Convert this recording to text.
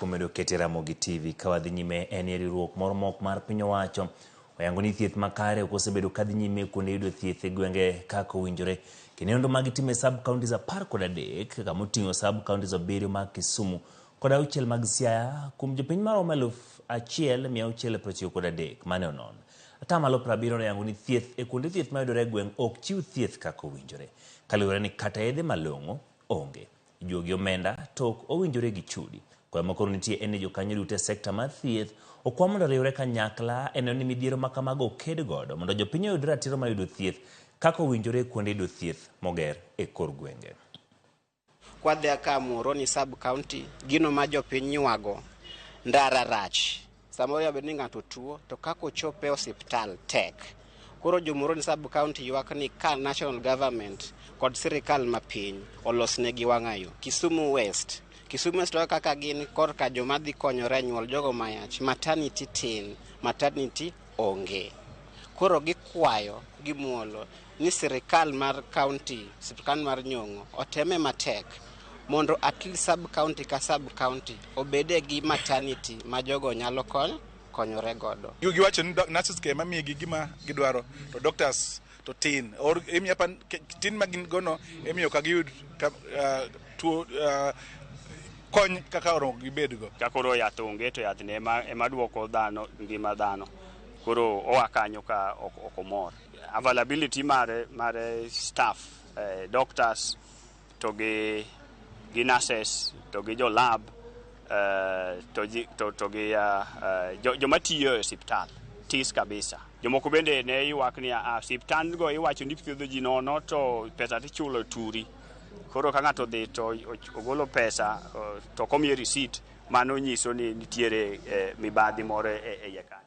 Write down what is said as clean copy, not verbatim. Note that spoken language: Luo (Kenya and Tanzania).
komedo kete Ramogi TV kawadhi nyime en riwruok moro mok mar piny owacho oyango ni thieth makare okosebedo kadhi nyime kuonde yudo thieth e gwenge kaka owinjore kendo magi time sub counties 13 kaka moting'o sub counties 7 mag Kisumu kod 6 mag Siaya kuom jopiny maromo 1,693 mane onon. Atamalo 70 oyango ni thieth e kuonde thieth mayudore e gweng ok chiw thieth kaka owinjore kaluwore ni kata yedhe malong'o onge. Jogi omenda to ok owinjore gi chudi. Kwa makoro nitie ene jokanyo duto e sekta mar thieth okwa mondo riwre kanyakla ene ni midhiero ma kamago oked godo mondo jopiny oyud ratiro mar yudo thieth kaka owinjore kuonde yudo thieth moger e kor gwenge. Kwadhi aka Muhoroni sub county gino ma jopiny ywago ndara rach. Samoro yabed ni ng'ato tuo to kako chope osiptal tek. Koro jo Muhoroni sub county ywak ni ka national government kod sirikal mapiny olosnegi wang'ayo. Kisumu West kaka gin korka joma dhi konyore nyuol jogo mayach maternity tin, maternity onge. Koro gikwayo gimuolo ni sirikal mar county, sirikal mar Nyong'o oteme matek mondo at least sub county ka sub county obede gi maternity ma jogo nyalo konyore godo. Giwacho ni nurses ke mamigi gima gidwaro to doctors to tin or emiya pan tin magin gono emiyo ka giyud tuo kony kaka oro gibedgo. Kakoro yath onge to yath ne ema duoko dhano ngima dhano. Koro owakanyo ka okomor. Availability mare staff, doctors to gi nurses to gi jo lab to gi joma tiyo e hospital tis kabisa. Jomoko bende ne ywak ni hospital go iwacho ni thiedho ji nono to pesa tichulo turi. Koro ka ng'ato dhi to ogolo pesa to komiye receipt mano nyiso ni nitiere mibadhi moro e iye kanyo.